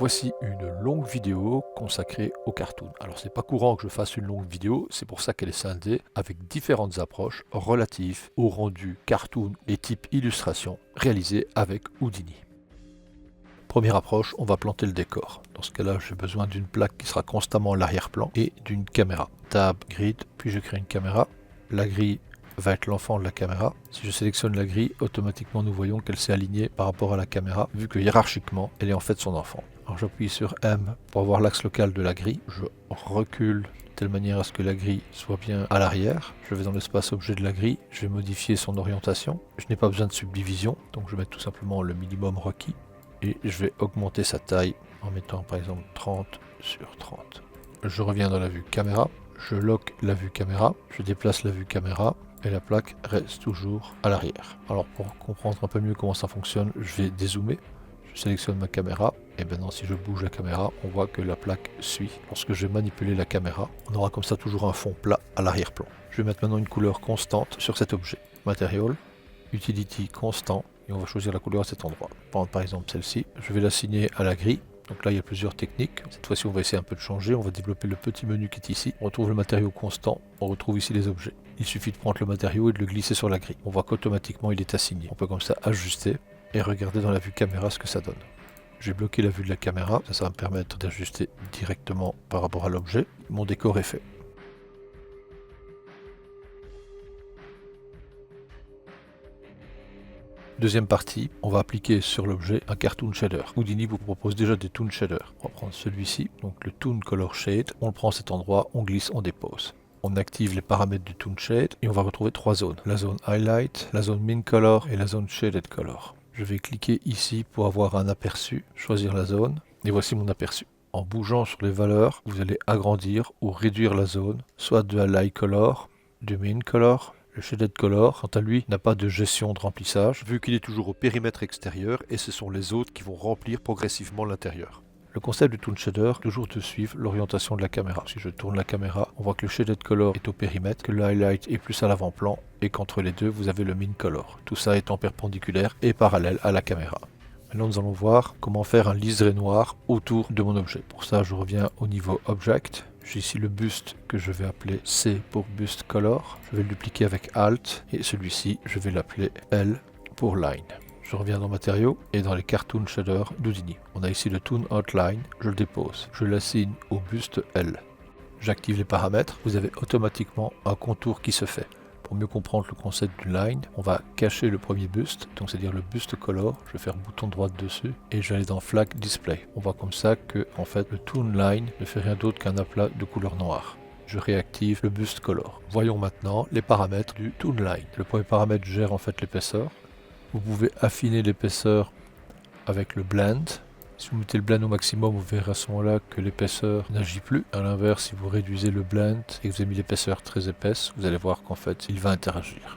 Voici une longue vidéo consacrée au cartoon. Alors c'est pas courant que je fasse une longue vidéo, c'est pour ça qu'elle est scindée avec différentes approches relatives au rendu cartoon et type illustration réalisé avec Houdini. Première approche, on va planter le décor. Dans ce cas-là, j'ai besoin d'une plaque qui sera constamment à l'arrière-plan et d'une caméra. Tab, grid, puis je crée une caméra. La grille va être l'enfant de la caméra. Si je sélectionne la grille, automatiquement nous voyons qu'elle s'est alignée par rapport à la caméra, vu que hiérarchiquement, elle est en fait son enfant. Alors j'appuie sur M pour avoir l'axe local de la grille. Je recule de telle manière à ce que la grille soit bien à l'arrière. Je vais dans l'espace objet de la grille. Je vais modifier son orientation. Je n'ai pas besoin de subdivision, donc je vais mettre tout simplement le minimum requis. Et je vais augmenter sa taille en mettant par exemple 30 sur 30. Je reviens dans la vue caméra. Je lock la vue caméra. Je déplace la vue caméra. Et la plaque reste toujours à l'arrière. Alors pour comprendre un peu mieux comment ça fonctionne, je vais dézoomer. Je sélectionne ma caméra et maintenant si je bouge la caméra, on voit que la plaque suit. Lorsque je vais manipuler la caméra, on aura comme ça toujours un fond plat à l'arrière-plan. Je vais mettre maintenant une couleur constante sur cet objet. Material, Utility constant, et on va choisir la couleur à cet endroit. Par exemple celle-ci, je vais l'assigner à la grille. Donc là il y a plusieurs techniques. Cette fois-ci on va essayer un peu de changer, on va développer le petit menu qui est ici. On retrouve le matériau constant, on retrouve ici les objets. Il suffit de prendre le matériau et de le glisser sur la grille. On voit qu'automatiquement il est assigné. On peut comme ça ajuster et regarder dans la vue caméra ce que ça donne. J'ai bloqué la vue de la caméra, ça va me permettre d'ajuster directement par rapport à l'objet. Mon décor est fait. Deuxième partie, on va appliquer sur l'objet un cartoon shader. Houdini vous propose déjà des toon shaders. On va prendre celui-ci, donc le toon color shade. On le prend à cet endroit, on glisse, on dépose. On active les paramètres du toon shade et on va retrouver trois zones. La zone highlight, la zone min color et la zone shaded color. Je vais cliquer ici pour avoir un aperçu, choisir la zone et voici mon aperçu. En bougeant sur les valeurs, vous allez agrandir ou réduire la zone, soit de la light color, du min color. Le shaded color, quant à lui, n'a pas de gestion de remplissage, vu qu'il est toujours au périmètre extérieur et ce sont les autres qui vont remplir progressivement l'intérieur. Le concept du toon shader, toujours de suivre l'orientation de la caméra. Si je tourne la caméra, on voit que le shaded color est au périmètre, que le highlight est plus à l'avant-plan et qu'entre les deux, vous avez le min color. Tout ça étant perpendiculaire et parallèle à la caméra. Maintenant, nous allons voir comment faire un liseré noir autour de mon objet. Pour ça, je reviens au niveau Object. J'ai ici le buste que je vais appeler C pour Bust Color. Je vais le dupliquer avec Alt et celui-ci, je vais l'appeler L pour Line. Je reviens dans Matériaux et dans les Cartoon Shader d'Houdini. On a ici le Toon Outline, je le dépose. Je l'assigne au buste L. J'active les paramètres, vous avez automatiquement un contour qui se fait. Pour mieux comprendre le concept d'une line, on va cacher le premier buste, donc c'est-à-dire le buste color. Je vais faire bouton droit dessus et je vais aller dans Flag Display. On voit comme ça que en fait le Toon Line ne fait rien d'autre qu'un aplat de couleur noire. Je réactive le buste color. Voyons maintenant les paramètres du Toon Line. Le premier paramètre gère en fait l'épaisseur. Vous pouvez affiner l'épaisseur avec le blend. Si vous mettez le blend au maximum, vous verrez à ce moment-là que l'épaisseur n'agit plus. A l'inverse, si vous réduisez le blend et que vous avez mis l'épaisseur très épaisse, vous allez voir qu'en fait, il va interagir.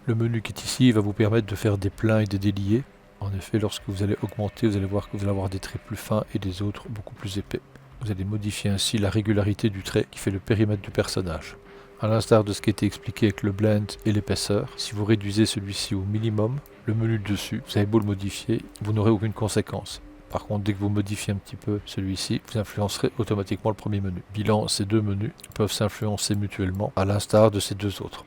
Le menu qui est ici va vous permettre de faire des pleins et des déliés. En effet, lorsque vous allez augmenter, vous allez voir que vous allez avoir des traits plus fins et des autres beaucoup plus épais. Vous allez modifier ainsi la régularité du trait qui fait le périmètre du personnage. À l'instar de ce qui a été expliqué avec le blend et l'épaisseur, si vous réduisez celui-ci au minimum, le menu dessus, vous avez beau le modifier, vous n'aurez aucune conséquence. Par contre, dès que vous modifiez un petit peu celui-ci, vous influencerez automatiquement le premier menu. Bilan, ces deux menus peuvent s'influencer mutuellement, à l'instar de ces deux autres.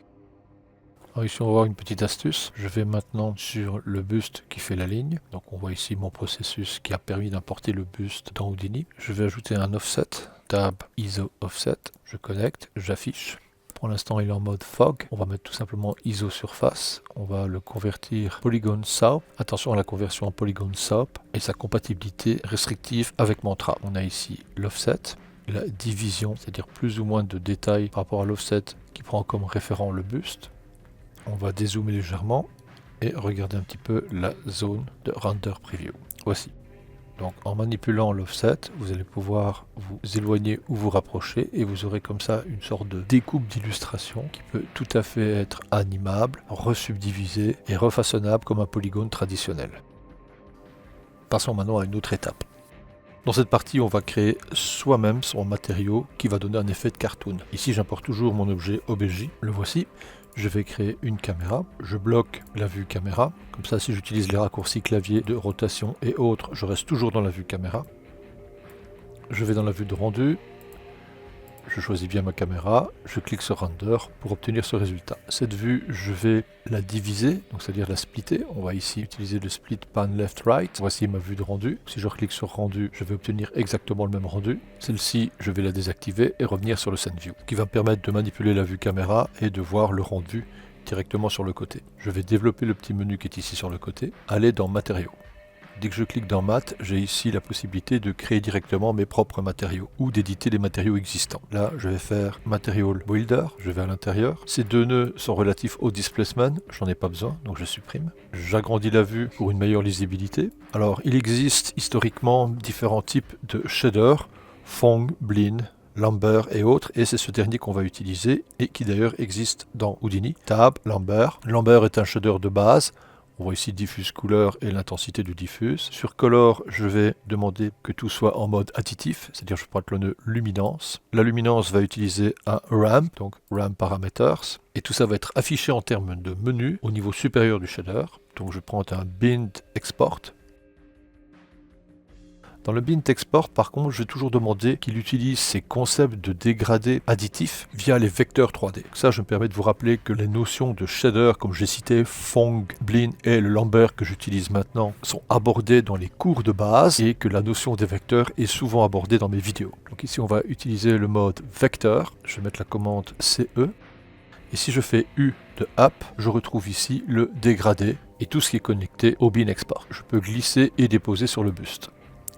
Alors ici, on va voir une petite astuce. Je vais maintenant sur le buste qui fait la ligne. Donc on voit ici mon processus qui a permis d'importer le buste dans Houdini. Je vais ajouter un offset, tab ISO offset. Je connecte, j'affiche. Pour l'instant, il est en mode fog. On va mettre tout simplement ISO surface. On va le convertir Polygon SOAP. Attention à la conversion en Polygon SOAP et sa compatibilité restrictive avec Mantra. On a ici l'offset, la division, c'est-à-dire plus ou moins de détails par rapport à l'offset qui prend comme référent le buste. On va dézoomer légèrement et regarder un petit peu la zone de render preview. Voici. Donc en manipulant l'offset, vous allez pouvoir vous éloigner ou vous rapprocher et vous aurez comme ça une sorte de découpe d'illustration qui peut tout à fait être animable, resubdivisée et refaçonnable comme un polygone traditionnel. Passons maintenant à une autre étape. Dans cette partie, on va créer soi-même son matériau qui va donner un effet de cartoon. Ici, j'importe toujours mon objet OBJ, le voici. Je vais créer une caméra, je bloque la vue caméra, comme ça si j'utilise les raccourcis clavier de rotation et autres, je reste toujours dans la vue caméra. Je vais dans la vue de rendu, je choisis bien ma caméra, je clique sur Render pour obtenir ce résultat. Cette vue, je vais la diviser, donc c'est-à-dire la splitter. On va ici utiliser le split pan left-right. Voici ma vue de rendu. Si je reclique sur rendu, je vais obtenir exactement le même rendu. Celle-ci, je vais la désactiver et revenir sur le Scene View, ce qui va me permettre de manipuler la vue caméra et de voir le rendu directement sur le côté. Je vais développer le petit menu qui est ici sur le côté, aller dans matériaux. Dès que je clique dans Mat, j'ai ici la possibilité de créer directement mes propres matériaux ou d'éditer les matériaux existants. Là, je vais faire Material Builder, je vais à l'intérieur. Ces deux nœuds sont relatifs au displacement, j'en ai pas besoin, donc je supprime. J'agrandis la vue pour une meilleure lisibilité. Alors, il existe historiquement différents types de shaders, Phong, Blinn, Lambert et autres, et c'est ce dernier qu'on va utiliser et qui d'ailleurs existe dans Houdini. Tab, Lambert. Lambert est un shader de base. On voit ici diffuse couleur et l'intensité du diffuse. Sur color, je vais demander que tout soit en mode additif, c'est-à-dire je prends le nœud luminance. La luminance va utiliser un ramp, donc ramp parameters, et tout ça va être affiché en termes de menu au niveau supérieur du shader. Donc je prends un bind export. Dans le bind export, par contre, je vais toujours demander qu'il utilise ces concepts de dégradé additif via les vecteurs 3D. Ça, je me permets de vous rappeler que les notions de shader, comme j'ai cité, Phong, Blinn et le Lambert que j'utilise maintenant, sont abordées dans les cours de base et que la notion des vecteurs est souvent abordée dans mes vidéos. Donc ici, on va utiliser le mode vecteur. Je vais mettre la commande CE. Et si je fais U de app, je retrouve ici le dégradé et tout ce qui est connecté au bin export. Je peux glisser et déposer sur le buste.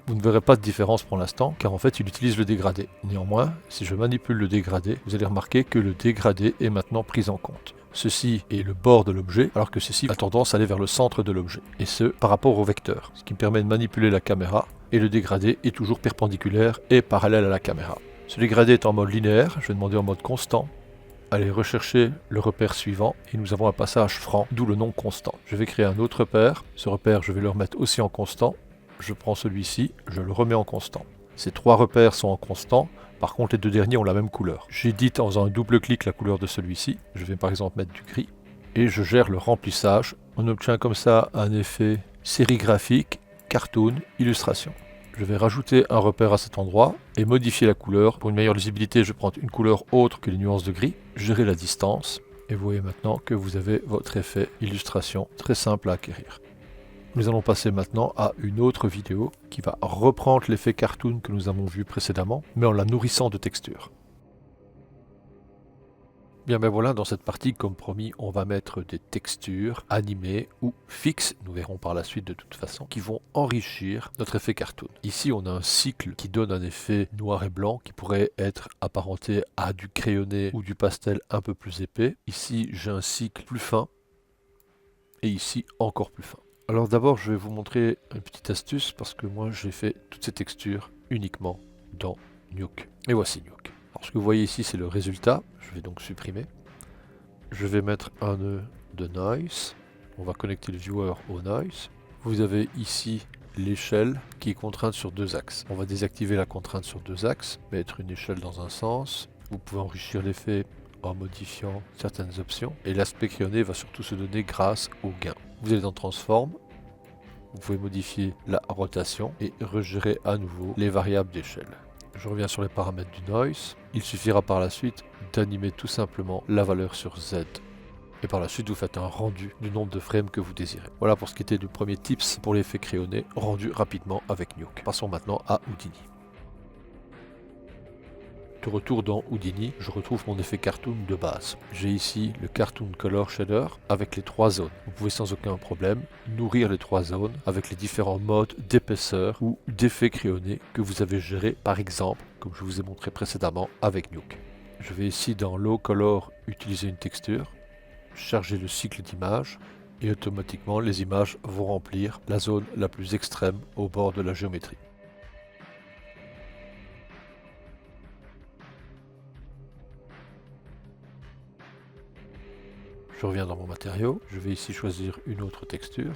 Vous ne verrez pas de différence pour l'instant, car en fait il utilise le dégradé. Néanmoins, si je manipule le dégradé, vous allez remarquer que le dégradé est maintenant pris en compte. Ceci est le bord de l'objet, alors que ceci a tendance à aller vers le centre de l'objet, et ce par rapport au vecteur, ce qui me permet de manipuler la caméra, et le dégradé est toujours perpendiculaire et parallèle à la caméra. Ce dégradé est en mode linéaire, je vais demander en mode constant. Allez rechercher le repère suivant, et nous avons un passage franc, d'où le nom constant. Je vais créer un autre repère, ce repère je vais le remettre aussi en constant. Je prends celui-ci, je le remets en constant. Ces trois repères sont en constant, par contre les deux derniers ont la même couleur. J'édite en faisant un double clic la couleur de celui-ci, je vais par exemple mettre du gris, et je gère le remplissage. On obtient comme ça un effet sérigraphique, cartoon, illustration. Je vais rajouter un repère à cet endroit et modifier la couleur. Pour une meilleure lisibilité, je prends une couleur autre que les nuances de gris, gérer la distance, et vous voyez maintenant que vous avez votre effet illustration très simple à acquérir. Nous allons passer maintenant à une autre vidéo qui va reprendre l'effet cartoon que nous avons vu précédemment, mais en la nourrissant de textures. Bien ben voilà, dans cette partie, comme promis, on va mettre des textures animées ou fixes, nous verrons par la suite de toute façon, qui vont enrichir notre effet cartoon. Ici, on a un cycle qui donne un effet noir et blanc qui pourrait être apparenté à du crayonné ou du pastel un peu plus épais. Ici, j'ai un cycle plus fin et ici, encore plus fin. Alors d'abord, je vais vous montrer une petite astuce parce que moi, j'ai fait toutes ces textures uniquement dans Nuke. Et voici Nuke. Alors ce que vous voyez ici, c'est le résultat. Je vais donc supprimer. Je vais mettre un nœud de noise. On va connecter le viewer au noise. Vous avez ici l'échelle qui est contrainte sur deux axes. On va désactiver la contrainte sur deux axes, mettre une échelle dans un sens. Vous pouvez enrichir l'effet en modifiant certaines options. Et l'aspect crayonné va surtout se donner grâce au gain. Vous allez dans Transform, vous pouvez modifier la rotation et regérer à nouveau les variables d'échelle. Je reviens sur les paramètres du noise. Il suffira par la suite d'animer tout simplement la valeur sur Z. Et par la suite, vous faites un rendu du nombre de frames que vous désirez. Voilà pour ce qui était du premier tips pour l'effet crayonné, rendu rapidement avec Nuke. Passons maintenant à Houdini. De retour dans Houdini, je retrouve mon effet cartoon de base. J'ai ici le Cartoon Color Shader avec les trois zones. Vous pouvez sans aucun problème nourrir les trois zones avec les différents modes d'épaisseur ou d'effet crayonné que vous avez géré, par exemple, comme je vous ai montré précédemment avec Nuke. Je vais ici dans Low Color utiliser une texture, charger le cycle d'image et automatiquement les images vont remplir la zone la plus extrême au bord de la géométrie. Je reviens dans mon matériau, je vais ici choisir une autre texture.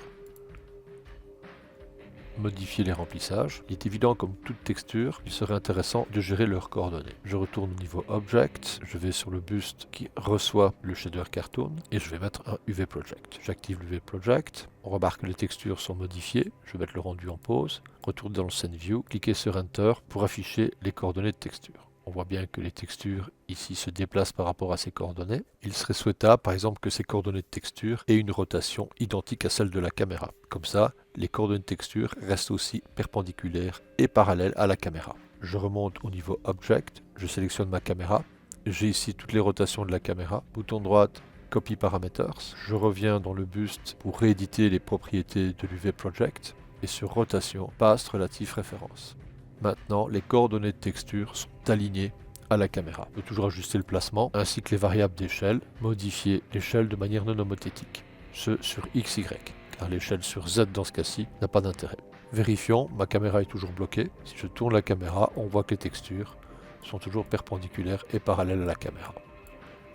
modifier les remplissages. Il est évident, comme toute texture, il serait intéressant de gérer leurs coordonnées. Je retourne au niveau Object, je vais sur le buste qui reçoit le shader cartoon et je vais mettre un UV Project. J'active l'UV Project, on remarque que les textures sont modifiées, je vais mettre le rendu en pause, retourne dans le Scene View, cliquez sur Enter pour afficher les coordonnées de texture. On voit bien que les textures ici se déplacent par rapport à ces coordonnées. Il serait souhaitable par exemple que ces coordonnées de texture aient une rotation identique à celle de la caméra. Comme ça, les coordonnées de texture restent aussi perpendiculaires et parallèles à la caméra. Je remonte au niveau Object, je sélectionne ma caméra. J'ai ici toutes les rotations de la caméra. Bouton droite, Copy Parameters. Je reviens dans le buste pour rééditer les propriétés de l'UV Project. Et sur Rotation, Past Relative Référence. Maintenant, les coordonnées de texture sont alignées à la caméra. On peut toujours ajuster le placement, ainsi que les variables d'échelle, modifier l'échelle de manière non homothétique. Ce sur XY, car l'échelle sur Z dans ce cas-ci n'a pas d'intérêt. Vérifions, ma caméra est toujours bloquée. Si je tourne la caméra, on voit que les textures sont toujours perpendiculaires et parallèles à la caméra.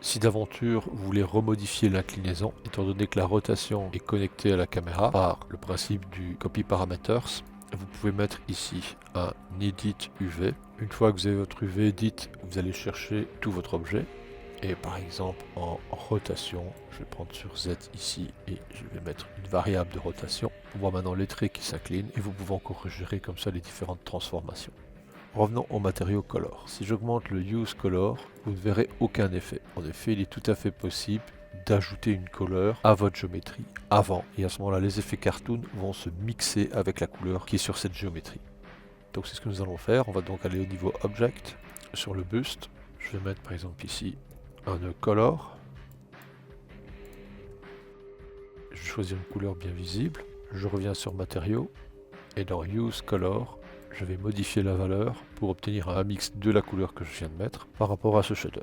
Si d'aventure vous voulez remodifier l'inclinaison, étant donné que la rotation est connectée à la caméra par le principe du Copy Parameters, vous pouvez mettre ici un Edit UV. Une fois que vous avez votre UV Edit, vous allez chercher tout votre objet. Et par exemple en rotation, je vais prendre sur Z ici et je vais mettre une variable de rotation. On voit maintenant les traits qui s'inclinent et vous pouvez encore gérer comme ça les différentes transformations. Revenons au matériau Color. Si j'augmente le Use Color, vous ne verrez aucun effet. En effet, il est tout à fait possible d'ajouter une couleur à votre géométrie avant. Et à ce moment-là, les effets cartoon vont se mixer avec la couleur qui est sur cette géométrie. Donc c'est ce que nous allons faire. On va donc aller au niveau Object, sur le buste. Je vais mettre par exemple ici un nœud Color. Je vais choisir une couleur bien visible. Je reviens sur Matériaux. Et dans Use Color, je vais modifier la valeur pour obtenir un mix de la couleur que je viens de mettre par rapport à ce shader.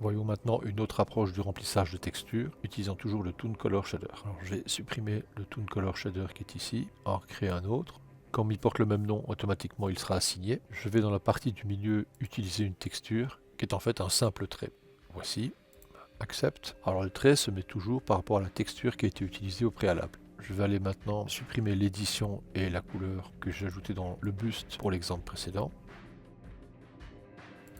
Voyons maintenant une autre approche du remplissage de texture, utilisant toujours le Toon Color Shader. Alors, je vais supprimer le Toon Color Shader qui est ici, en recréer un autre. Comme il porte le même nom, automatiquement il sera assigné. Je vais dans la partie du milieu utiliser une texture qui est en fait un simple trait. Voici, Accept. Alors le trait se met toujours par rapport à la texture qui a été utilisée au préalable. Je vais aller maintenant supprimer l'édition et la couleur que j'ai ajoutée dans le buste pour l'exemple précédent.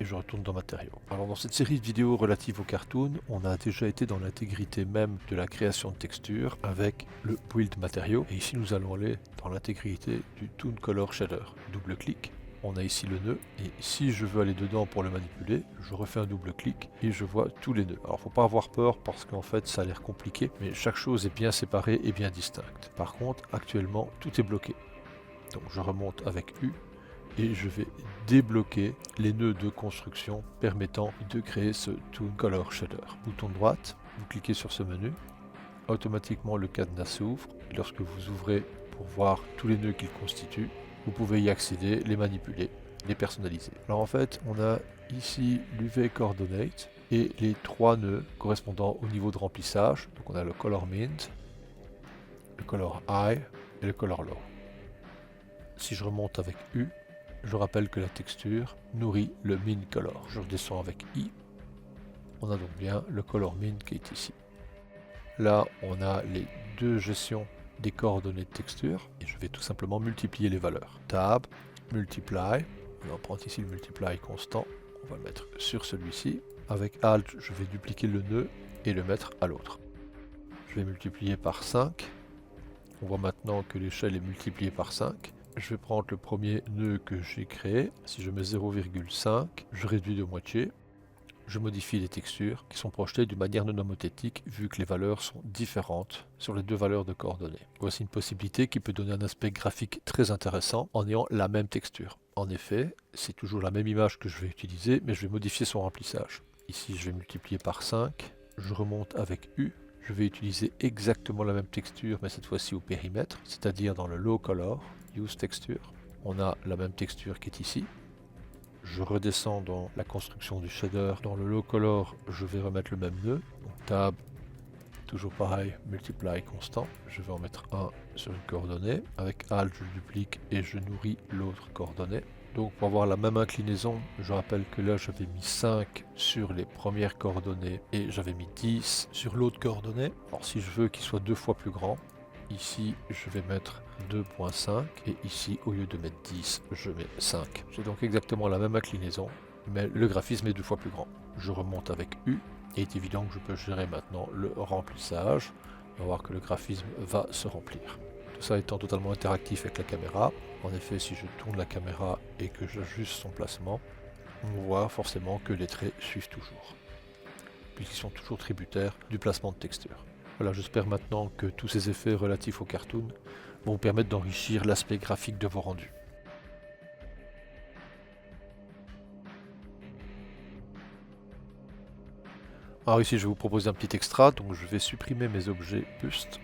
Et je retourne dans Matériaux. Alors dans cette série de vidéos relatives au cartoon, on a déjà été dans l'intégrité même de la création de textures avec le Build Matériaux. Et ici nous allons aller dans l'intégrité du Toon Color Shader. Double-clic, on a ici le nœud. Et si je veux aller dedans pour le manipuler, je refais un double-clic et je vois tous les nœuds. Alors faut pas avoir peur parce qu'en fait ça a l'air compliqué, mais chaque chose est bien séparée et bien distincte. Par contre, actuellement, tout est bloqué. Donc je remonte avec U. Et je vais débloquer les nœuds de construction permettant de créer ce Toon Color Shader. Bouton droite, vous cliquez sur ce menu, automatiquement le cadenas s'ouvre. Lorsque vous ouvrez pour voir tous les nœuds qu'il constitue, vous pouvez y accéder, les manipuler, les personnaliser. Alors en fait, on a ici l'UV Coordinate et les trois nœuds correspondant au niveau de remplissage. Donc on a le Color Mint, le Color High et le Color Low. Si je remonte avec U, je rappelle que la texture nourrit le Min Color. Je redescends avec I. On a donc bien le Color Min qui est ici. Là, on a les deux gestions des coordonnées de texture. Et je vais tout simplement multiplier les valeurs. Tab, Multiply. On va prendre ici le Multiply constant. On va le mettre sur celui-ci. Avec Alt, je vais dupliquer le nœud et le mettre à l'autre. Je vais multiplier par 5. On voit maintenant que l'échelle est multipliée par 5. Je vais prendre le premier nœud que j'ai créé. Si je mets 0,5, je réduis de moitié. Je modifie les textures qui sont projetées d'une manière non homothétique vu que les valeurs sont différentes sur les deux valeurs de coordonnées. Voici une possibilité qui peut donner un aspect graphique très intéressant en ayant la même texture. En effet, c'est toujours la même image que je vais utiliser, mais je vais modifier son remplissage. Ici, je vais multiplier par 5. Je remonte avec U. Je vais utiliser exactement la même texture, mais cette fois-ci au périmètre, c'est-à-dire dans le Low Color. Use Texture. On a la même texture qui est ici. Je redescends dans la construction du shader. Dans le Low Color, je vais remettre le même nœud. Donc Tab, toujours pareil, Multiply constant. Je vais en mettre un sur une coordonnée. Avec Alt, je duplique et je nourris l'autre coordonnée. Donc pour avoir la même inclinaison, je rappelle que là j'avais mis 5 sur les premières coordonnées et j'avais mis 10 sur l'autre coordonnée. Alors si je veux qu'il soit deux fois plus grand, ici je vais mettre 2.5 et ici au lieu de mettre 10 je mets 5. J'ai donc exactement la même inclinaison mais le graphisme est 2 fois plus grand. Je remonte avec U et il est évident que je peux gérer maintenant le remplissage. On va voir que le graphisme va se remplir. Tout ça étant totalement interactif avec la caméra. En effet, si je tourne la caméra et que j'ajuste son placement, on voit forcément que les traits suivent toujours, puisqu'ils sont toujours tributaires du placement de texture. Voilà, j'espère maintenant que tous ces effets relatifs au cartoon vont vous permettre d'enrichir l'aspect graphique de vos rendus. Alors ici je vais vous proposer un petit extra, donc je vais supprimer mes objets bustes.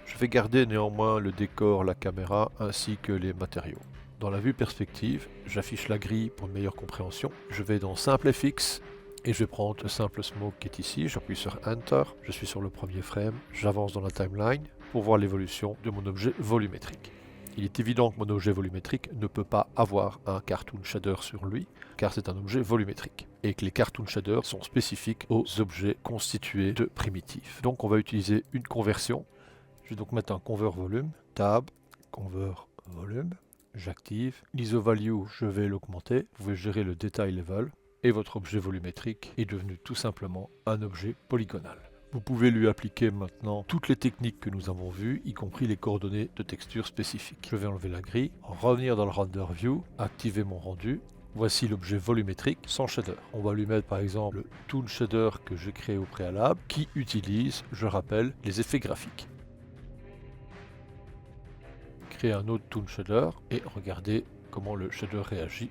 Je vais garder néanmoins le décor, la caméra ainsi que les matériaux. Dans la vue perspective, j'affiche la grille pour une meilleure compréhension. Je vais dans Simple FX et je vais prendre le simple smoke qui est ici. J'appuie sur Enter, je suis sur le premier frame, j'avance dans la timeline pour voir l'évolution de mon objet volumétrique. Il est évident que mon objet volumétrique ne peut pas avoir un cartoon shader sur lui, car c'est un objet volumétrique, et que les cartoon shaders sont spécifiques aux objets constitués de primitives. Donc on va utiliser une conversion. Je vais donc mettre un convert volume, tab, convert volume, j'active. L'ISO value, je vais l'augmenter. Vous pouvez gérer le detail level, et votre objet volumétrique est devenu tout simplement un objet polygonal. Vous pouvez lui appliquer maintenant toutes les techniques que nous avons vues, y compris les coordonnées de texture spécifiques. Je vais enlever la grille, revenir dans le render view, activer mon rendu. Voici l'objet volumétrique sans shader. On va lui mettre par exemple le toon shader que j'ai créé au préalable, qui utilise, je rappelle, les effets graphiques. Créer un autre toon shader et regardez comment le shader réagit.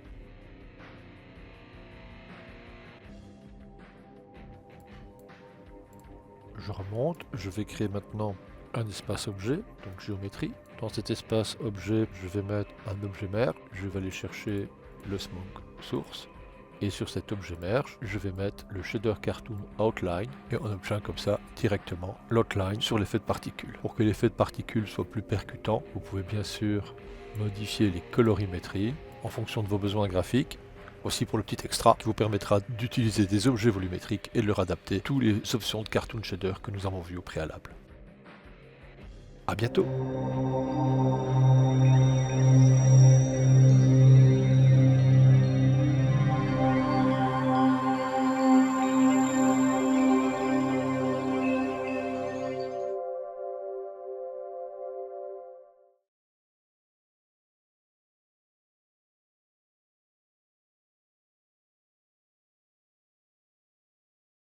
Je remonte, je vais créer maintenant un espace objet, donc géométrie. Dans cet espace objet, je vais mettre un objet merge, je vais aller chercher le smoke source. Et sur cet objet merge, je vais mettre le shader cartoon outline et on obtient comme ça directement l'outline sur l'effet de particules. Pour que l'effet de particules soit plus percutant, vous pouvez bien sûr modifier les colorimétries en fonction de vos besoins graphiques. Aussi pour le petit extra qui vous permettra d'utiliser des objets volumétriques et de leur adapter toutes les options de cartoon shader que nous avons vues au préalable. A bientôt!